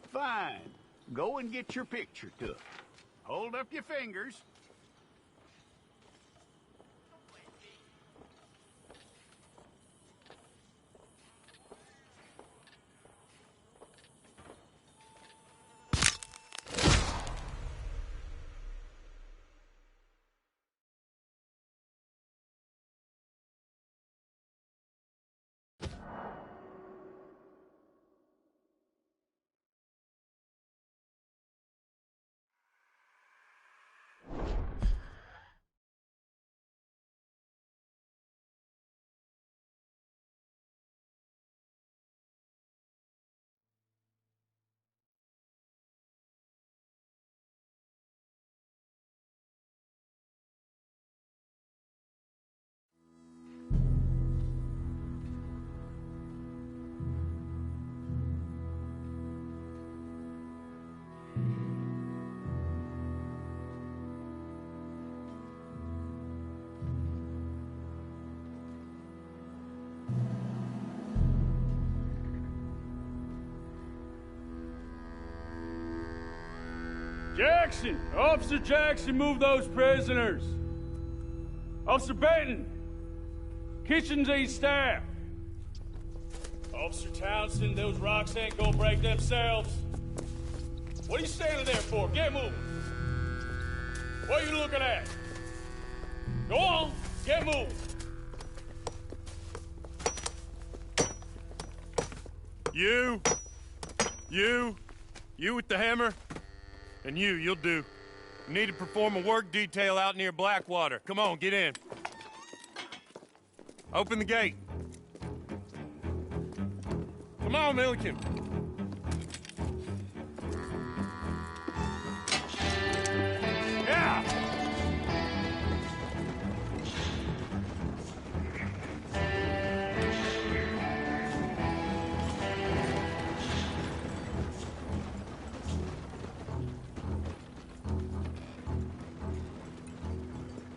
Fine. Go and get your picture took. Hold up your fingers. Jackson! Officer Jackson, move those prisoners! Officer Benton! Kitchens aid staff! Officer Townsend, those rocks ain't gonna break themselves. What are you standing there for? Get moving! What are you looking at? Go on, get moving! You with the hammer? And you'll do. You need to perform a work detail out near Blackwater. Come on, get in. Open the gate. Come on, Milliken. Yeah!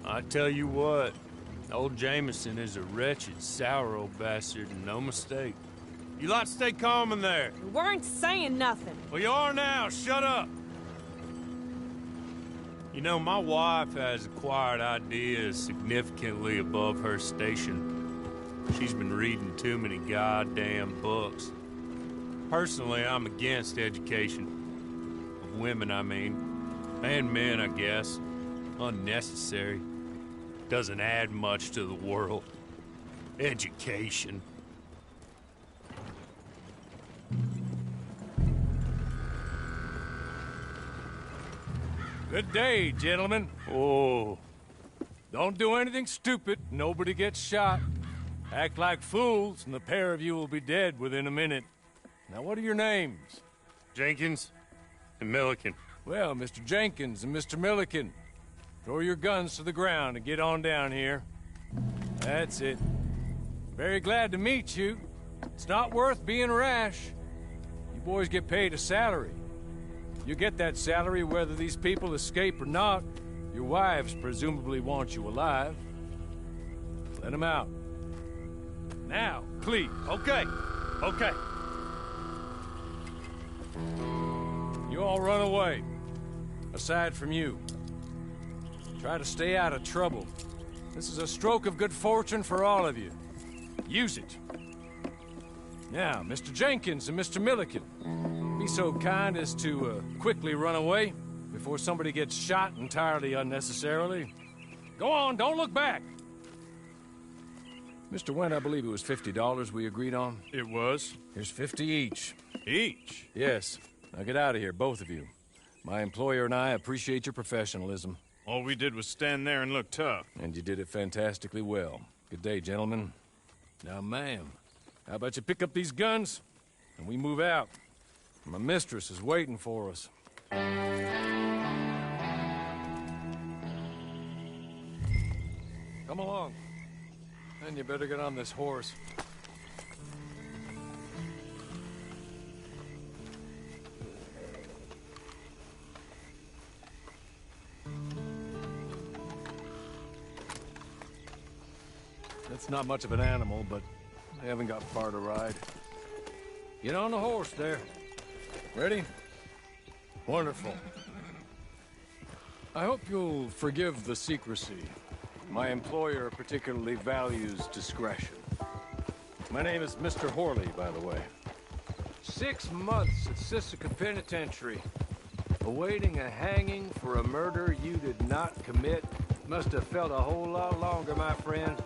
I tell you what, Old Jameson is a wretched, sour old bastard, and no mistake. You lot stay calm in there. We weren't saying nothing. Well, you are now. Shut up. You know, my wife has acquired ideas significantly above her station. She's been reading too many goddamn books. Personally, I'm against education. Of women, I mean. And men, I guess. Unnecessary. Doesn't add much to the world. Education. Good day, gentlemen. Oh. Don't do anything stupid. Nobody gets shot. Act like fools, and the pair of you will be dead within a minute. Now, what are your names? Jenkins and Milliken. Well, Mr. Jenkins and Mr. Milliken, throw your guns to the ground and get on down here. That's it. Very glad to meet you. It's not worth being rash. You boys get paid a salary. You get that salary whether these people escape or not. Your wives presumably want you alive. Let them out. Now, please. Okay. Okay. You all run away. Aside from you. Try to stay out of trouble. This is a stroke of good fortune for all of you. Use it. Now, Mr. Jenkins and Mr. Milliken, be so kind as to quickly run away before somebody gets shot entirely unnecessarily. Go on, don't look back. Mr. Wendt, I believe it was $50 we agreed on. It was. Here's 50 each. Each? Yes. Now get out of here, both of you. My employer and I appreciate your professionalism. All we did was stand there and look tough. And you did it fantastically well. Good day, gentlemen. Now, ma'am, how about you pick up these guns and we move out? My mistress is waiting for us. Come along. And you better get on this horse. It's not much of an animal, but I haven't got far to ride. Get on the horse there. Ready? Wonderful. I hope you'll forgive the secrecy. My employer particularly values discretion. My name is Mr. Horley, by the way. 6 months at Sisika Penitentiary, awaiting a hanging for a murder you did not commit. Must have felt a whole lot longer, my friend.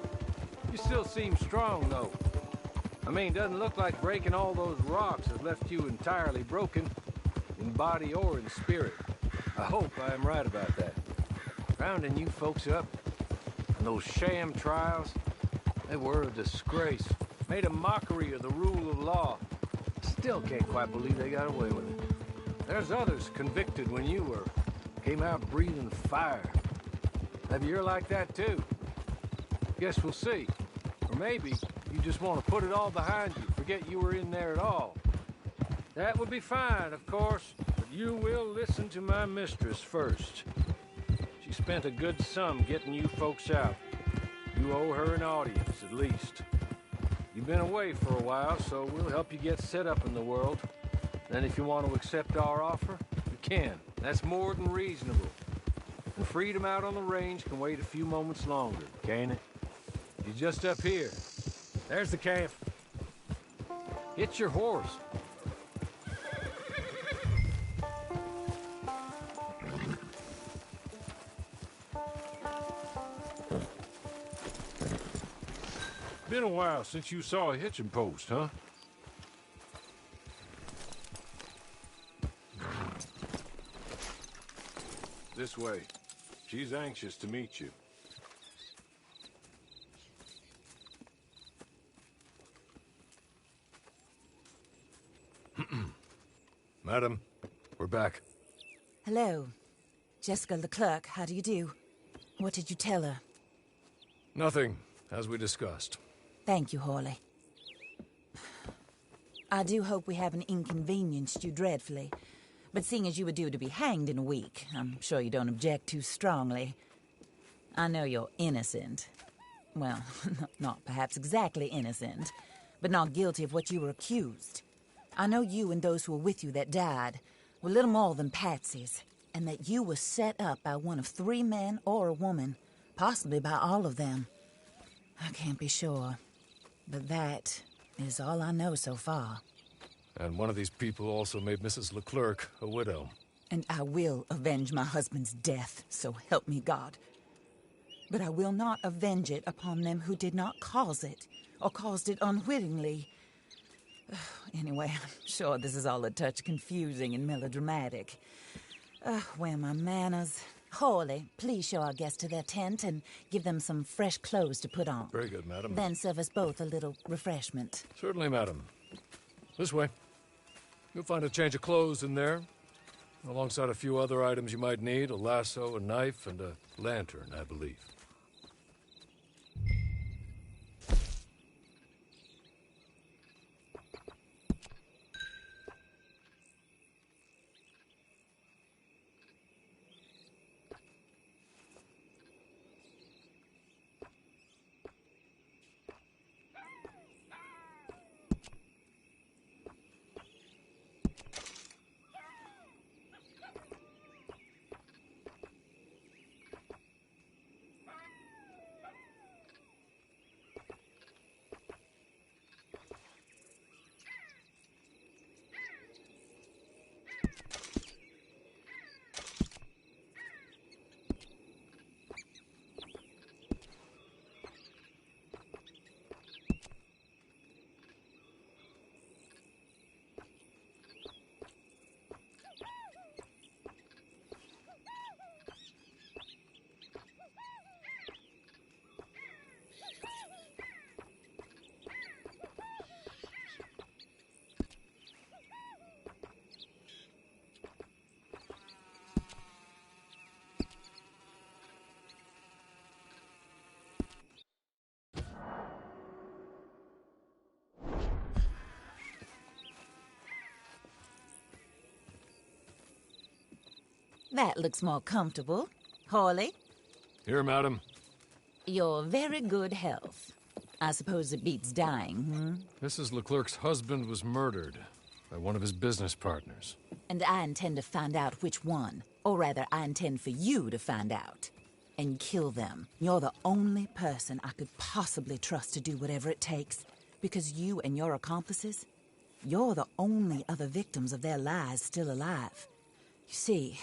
You still seem strong, though. I mean, doesn't look like breaking all those rocks has left you entirely broken, in body or in spirit. I hope I am right about that. Rounding you folks up, and those sham trials, they were a disgrace. Made a mockery of the rule of law. Still can't quite believe they got away with it. There's others convicted when you were. Came out breathing fire. Maybe you're like that, too. Guess we'll see. Or maybe you just want to put it all behind you, forget you were in there at all. That would be fine, of course, but you will listen to my mistress first. She spent a good sum getting you folks out. You owe her an audience, at least. You've been away for a while, so we'll help you get set up in the world. Then if you want to accept our offer, you can. That's more than reasonable. And freedom out on the range can wait a few moments longer, can't it? You're just up here. There's the camp. Hit your horse. Been a while since you saw a hitching post, huh? This way. She's anxious to meet you. Madam, we're back. Hello. Jessica Leclerc, how do you do? What did you tell her? Nothing, as we discussed. Thank you, Horley. I do hope we haven't inconvenienced you dreadfully. But seeing as you were due to be hanged in a week, I'm sure you don't object too strongly. I know you're innocent. Well, not perhaps exactly innocent, but not guilty of what you were accused. I know you and those who were with you that died were little more than patsies, and that you were set up by one of 3 men or a woman, possibly by all of them. I can't be sure, but that is all I know so far. And one of these people also made Mrs. Leclerc a widow. And I will avenge my husband's death, so help me God. But I will not avenge it upon them who did not cause it, or caused it unwittingly. Anyway, I'm sure this is all a touch confusing and melodramatic. Where are my manners? Hawley, please show our guests to their tent and give them some fresh clothes to put on. Very good, madam. Then serve us both a little refreshment. Certainly, madam. This way. You'll find a change of clothes in there, alongside a few other items you might need, a lasso, a knife, and a lantern, I believe. That looks more comfortable. Hawley, Here, madam. your very good health. I suppose it beats dying, Mrs. Leclerc's husband was murdered by one of his business partners. And I intend to find out which one. Or rather, I intend for you to find out. And kill them. You're the only person I could possibly trust to do whatever it takes. Because you and your accomplices, you're the only other victims of their lies still alive. You see,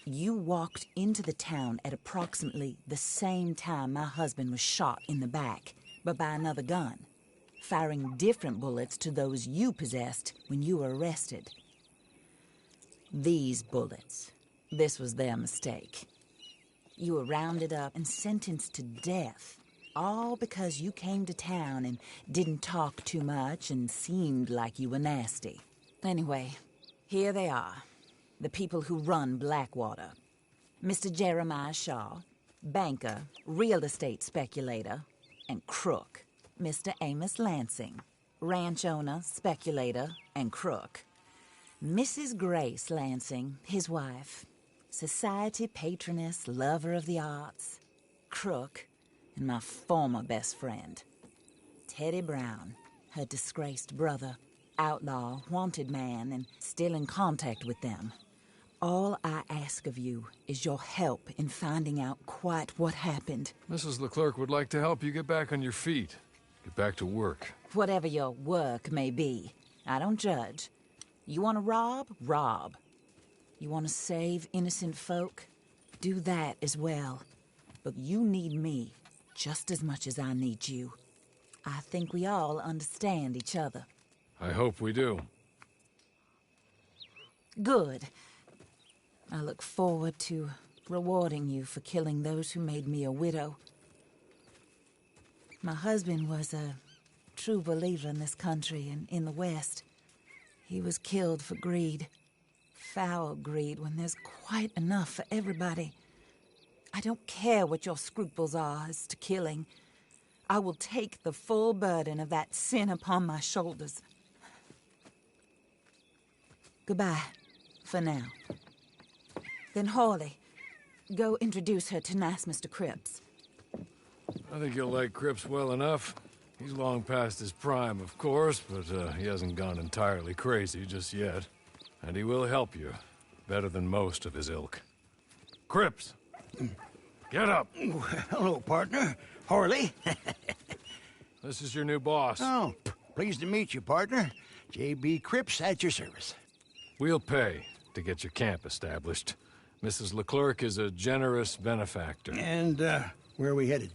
you walked into the town at approximately the same time my husband was shot in the back, but by another gun, firing different bullets to those you possessed when you were arrested. These bullets, this was their mistake. You were rounded up and sentenced to death, all because you came to town and didn't talk too much and seemed like you were nasty. Anyway, here they are. The people who run Blackwater. Mr. Jeremiah Shaw, banker, real estate speculator, and crook. Mr. Amos Lansing, ranch owner, speculator, and crook. Mrs. Grace Lansing, his wife, society patroness, lover of the arts, crook, and my former best friend. Teddy Brown, her disgraced brother, outlaw, wanted man, and still in contact with them. All I ask of you is your help in finding out quite what happened. Mrs. Leclerc would like to help you get back on your feet. Get back to work. Whatever your work may be, I don't judge. You want to rob? Rob. You want to save innocent folk? Do that as well. But you need me just as much as I need you. I think we all understand each other. I hope we do. Good. I look forward to rewarding you for killing those who made me a widow. My husband was a true believer in this country and in the West. He was killed for greed. Foul greed when there's quite enough for everybody. I don't care what your scruples are as to killing. I will take the full burden of that sin upon my shoulders. Goodbye, for now. Then Hawley, go introduce her to nice Mr. Cripps. I think you'll like Cripps well enough. He's long past his prime, of course, but he hasn't gone entirely crazy just yet. And he will help you, better than most of his ilk. Cripps! Get up! Hello, partner. Harley. This is your new boss. Oh, pleased to meet you, partner. J.B. Cripps at your service. We'll pay to get your camp established. Mrs. Leclerc is a generous benefactor. And, where are we headed?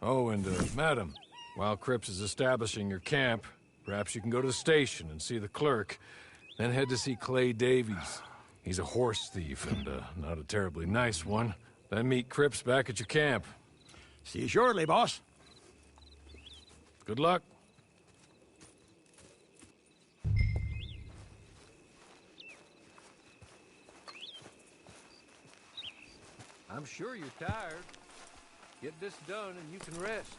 Oh, and, madam, while Cripps is establishing your camp, perhaps you can go to the station and see the clerk, then head to see Clay Davies. He's a horse thief, and, not a terribly nice one. Then meet Cripps back at your camp. See you shortly, boss. Good luck. I'm sure you're tired. Get this done and you can rest.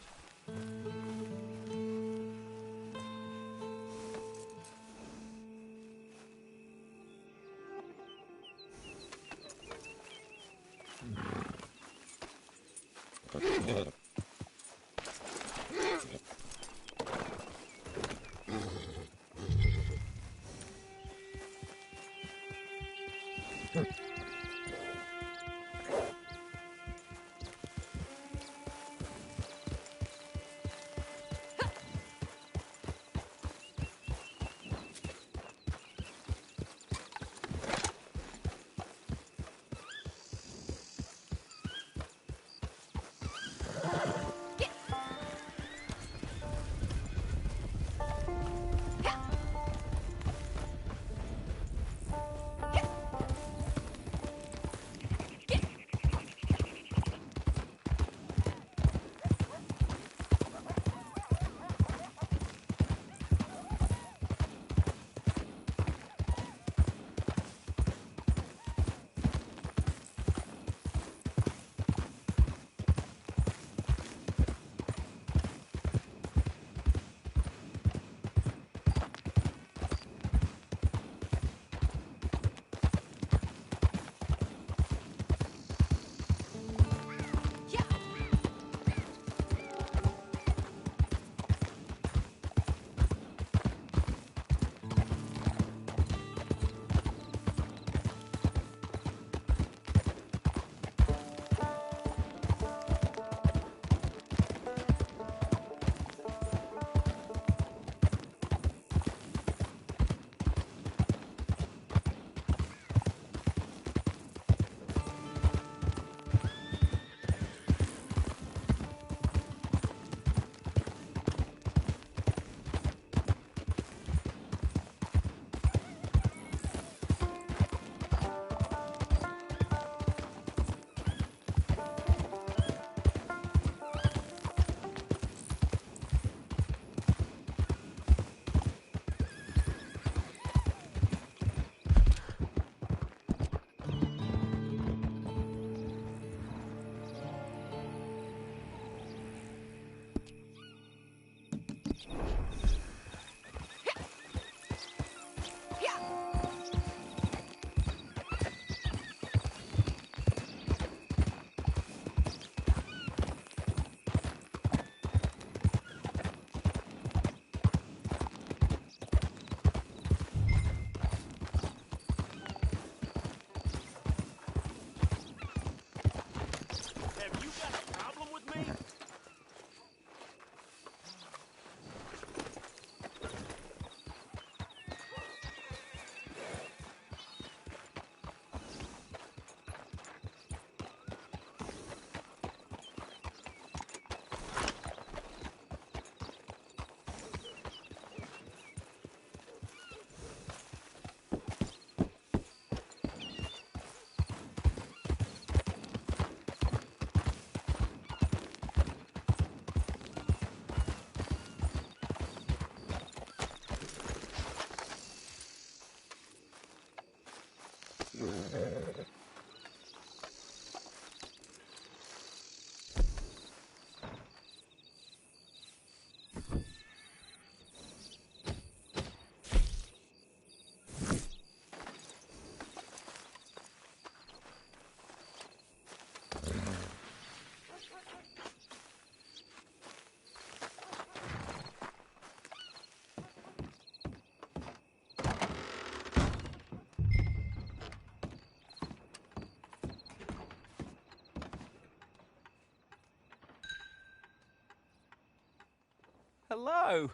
Hello.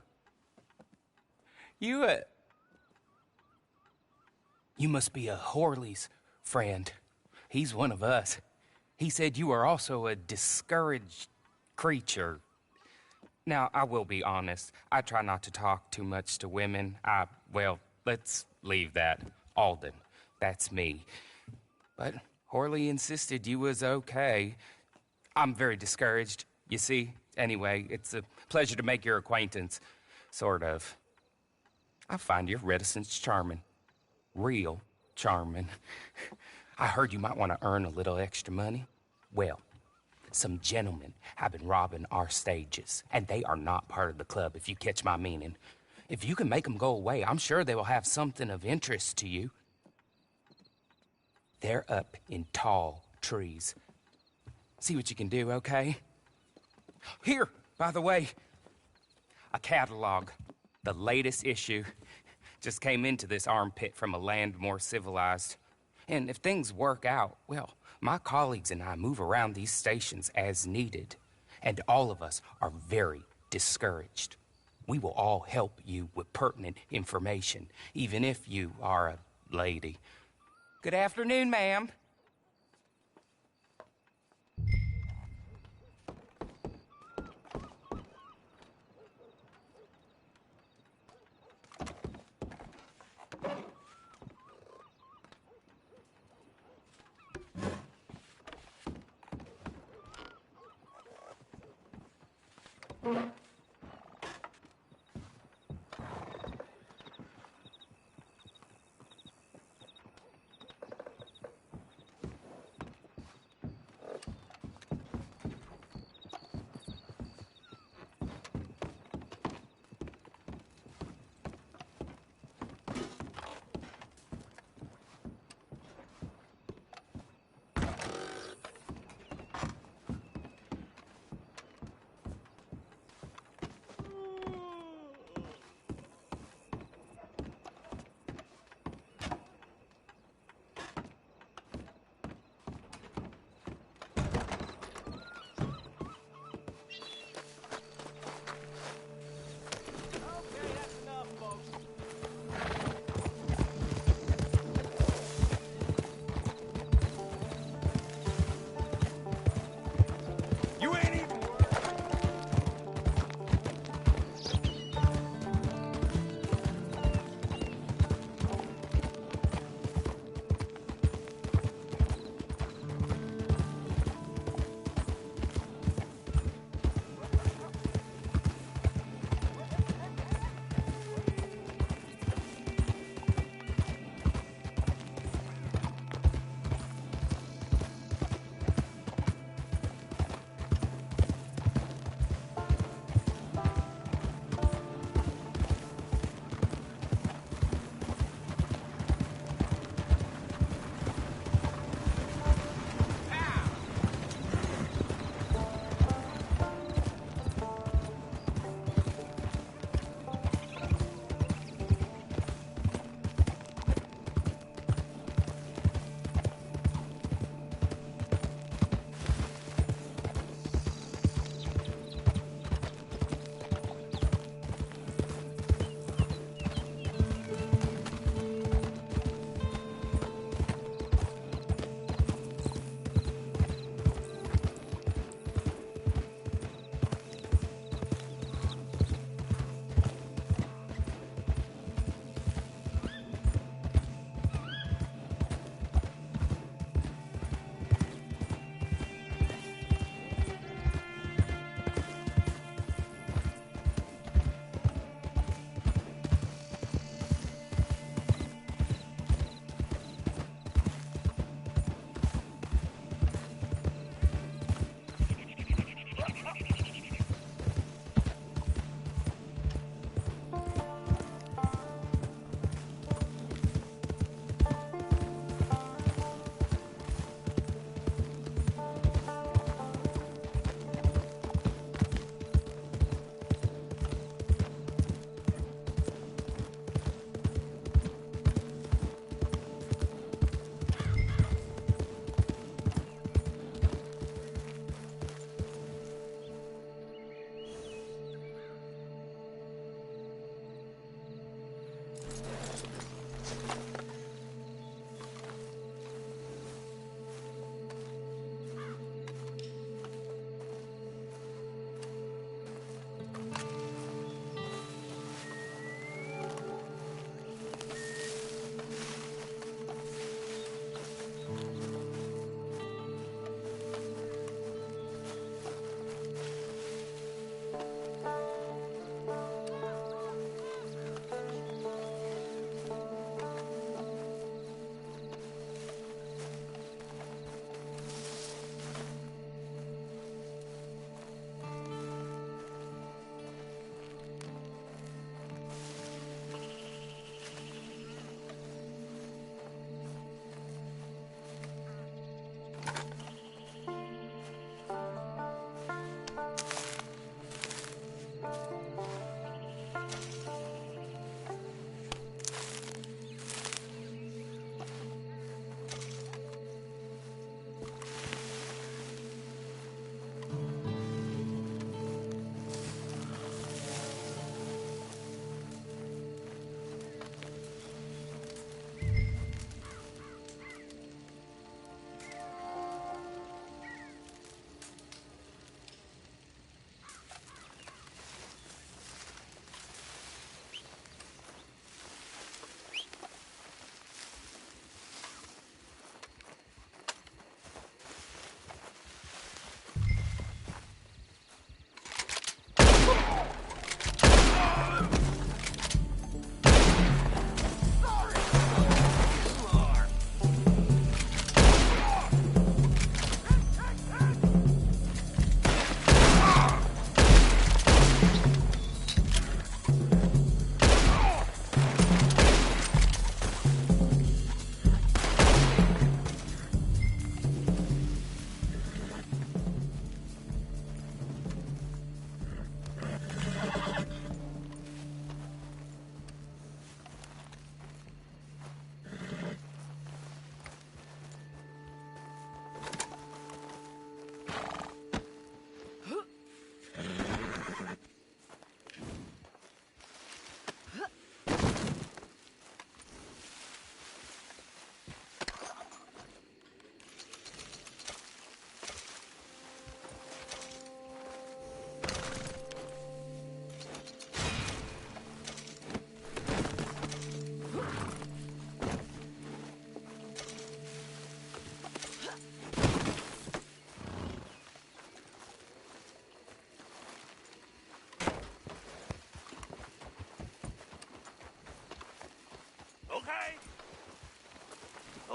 You must be a Horley's friend. He's one of us. He said you are also a discouraged creature. Now, I will be honest. I try not to talk too much to women. Well, let's leave that. Alden, that's me. But Horley insisted you was okay. I'm very discouraged, you see. Anyway, it's a pleasure to make your acquaintance. Sort of. I find your reticence charming. Real charming. I heard you might want to earn a little extra money. Well, some gentlemen have been robbing our stages, and they are not part of the club, if you catch my meaning. If you can make them go away, I'm sure they will have something of interest to you. They're up in tall trees. See what you can do, okay? Here, by the way, a catalog. The latest issue. Just came into this armpit from a land more civilized. And if things work out, well, my colleagues and I move around these stations as needed. And all of us are very discouraged. We will all help you with pertinent information, even if you are a lady. Good afternoon, ma'am.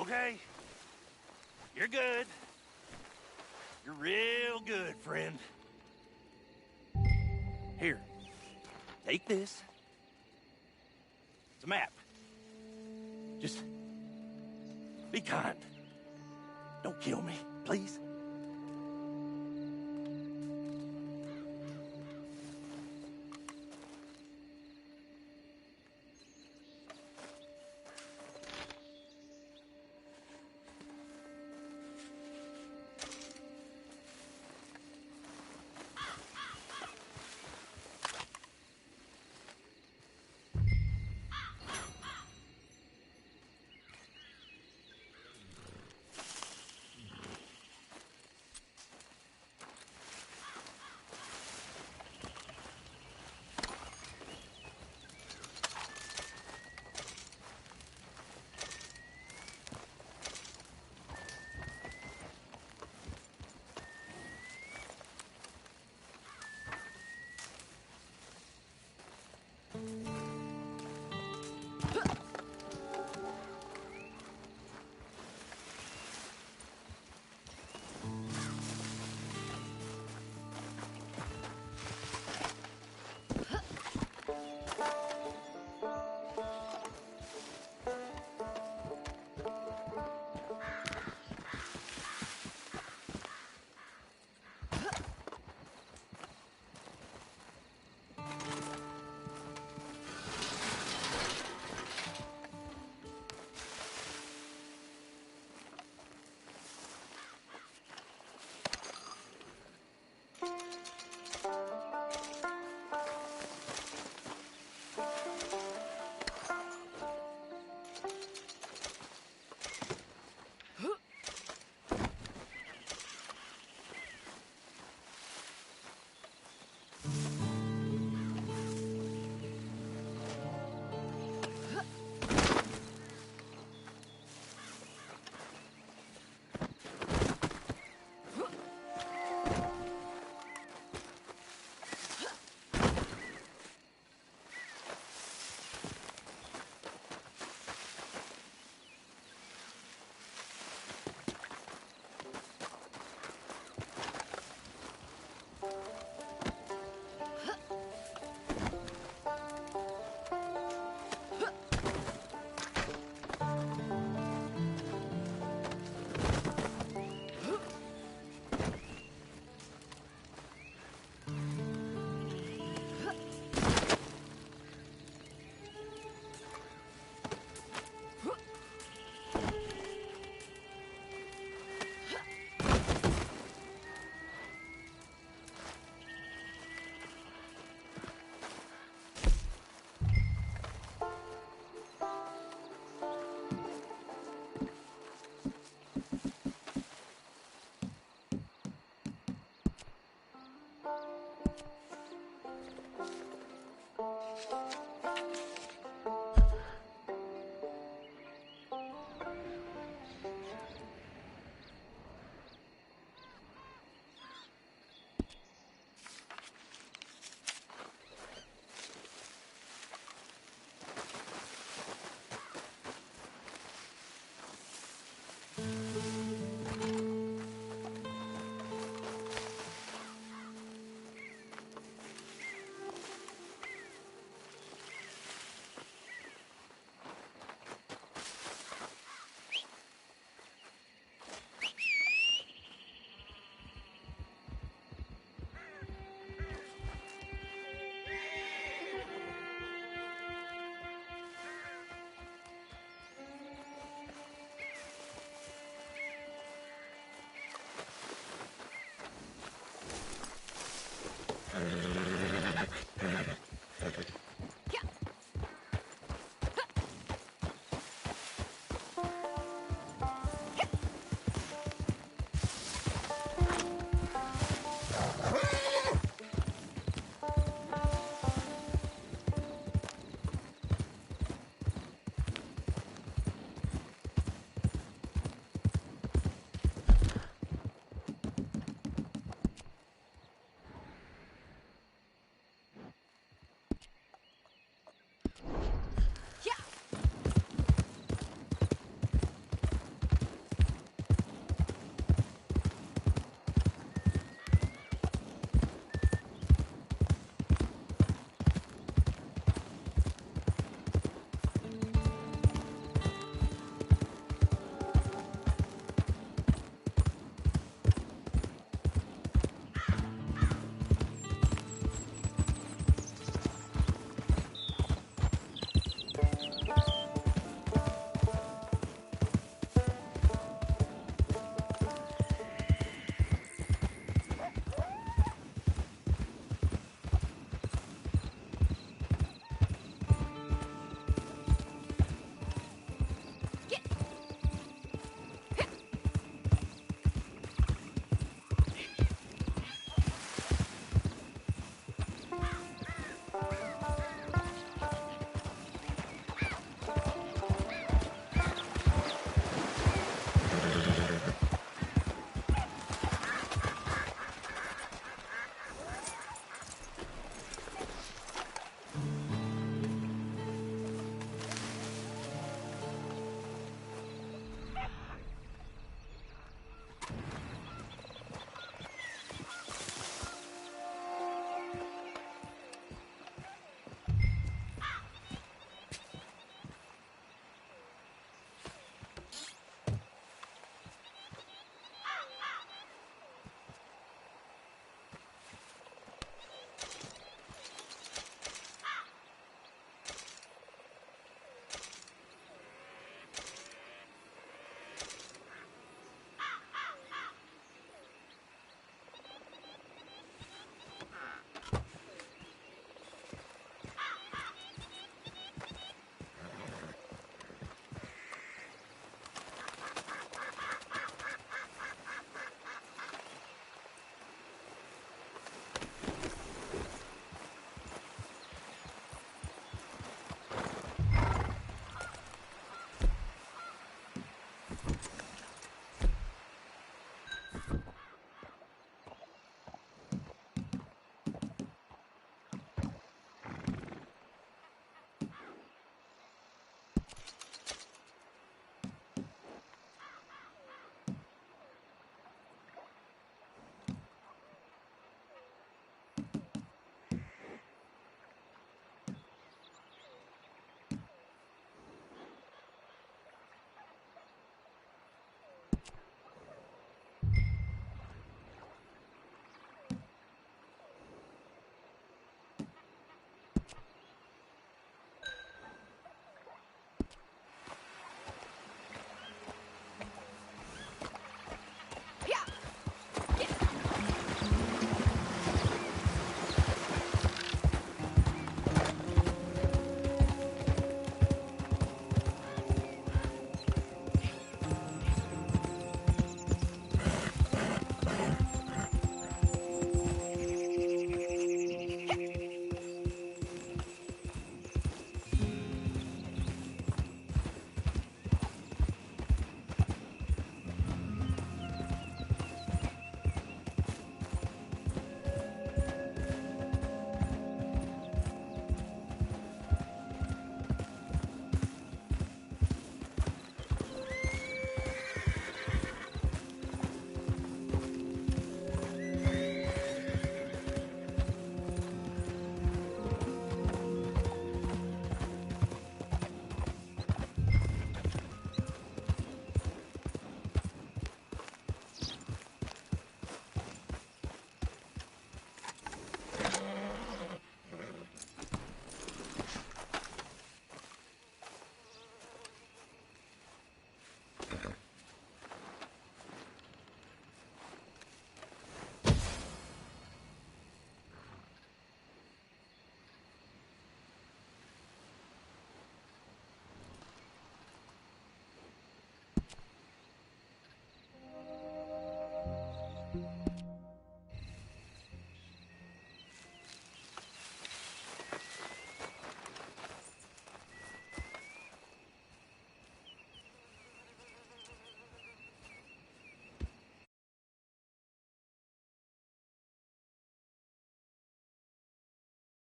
Okay? You're good. You're real good, friend. Here, take this. It's a map. Just be kind. Don't kill me, please.